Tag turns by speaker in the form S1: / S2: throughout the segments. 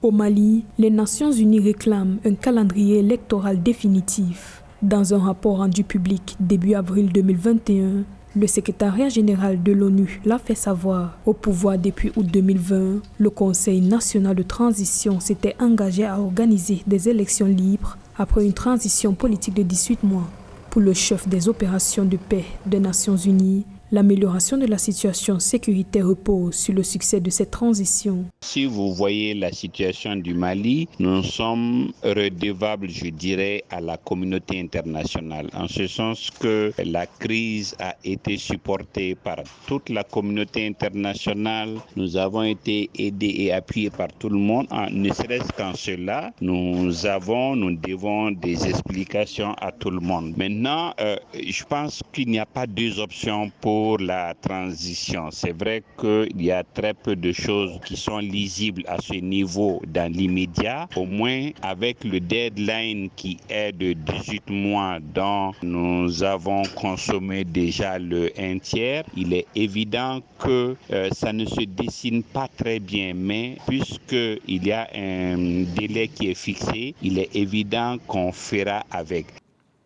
S1: Au Mali, les Nations Unies réclament un calendrier électoral définitif. Dans un rapport rendu public début avril 2021, le secrétariat général de l'ONU l'a fait savoir. Au pouvoir depuis août 2020, le Conseil national de transition s'était engagé à organiser des élections libres après une transition politique de 18 mois. Pour le chef des opérations de paix des Nations Unies, l'amélioration de la situation sécuritaire repose sur le succès de cette transition.
S2: Si vous voyez la situation du Mali, nous sommes redevables, je dirais, à la communauté internationale, en ce sens que la crise a été supportée par toute la communauté internationale. Nous avons été aidés et appuyés par tout le monde. Ne serait-ce qu'en cela, nous devons des explications à tout le monde. Maintenant, je pense qu'il n'y a pas deux options pour la transition. C'est vrai qu'il y a très peu de choses qui sont lisibles à ce niveau dans l'immédiat. Au moins, avec le deadline qui est de 18 mois dont nous avons consommé déjà le 1/3, il est évident que ça ne se dessine pas très bien. Mais puisqu'il y a un délai qui est fixé, il est évident qu'on fera avec.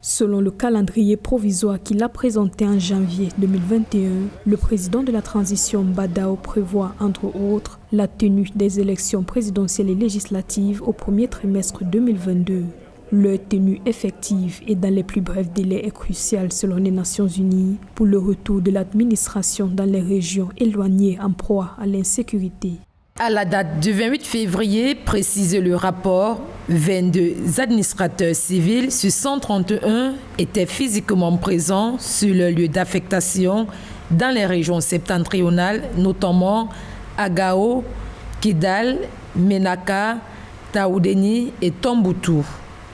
S1: Selon le calendrier provisoire qu'il a présenté en janvier 2021, le président de la transition Badao prévoit, entre autres, la tenue des élections présidentielles et législatives au premier trimestre 2022. Leur tenue effective et dans les plus brefs délais est cruciale selon les Nations Unies pour le retour de l'administration dans les régions éloignées en proie à l'insécurité.
S3: À la date du 28 février, précise le rapport, 22 administrateurs civils sur 131 étaient physiquement présents sur le lieu d'affectation dans les régions septentrionales, notamment à Gao, Kidal, Menaka, Taoudeni et Tombouctou.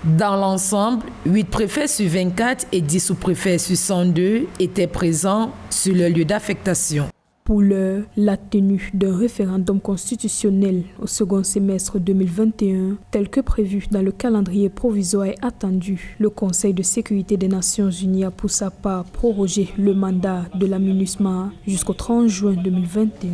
S3: Dans l'ensemble, 8 préfets sur 24 et 10 sous-préfets sur 102 étaient présents sur le lieu d'affectation.
S1: Pour l'heure, la tenue d'un référendum constitutionnel au second semestre 2021, tel que prévu dans le calendrier provisoire, est attendue. Le Conseil de sécurité des Nations Unies a pour sa part prorogé le mandat de la MINUSMA jusqu'au 30 juin 2021.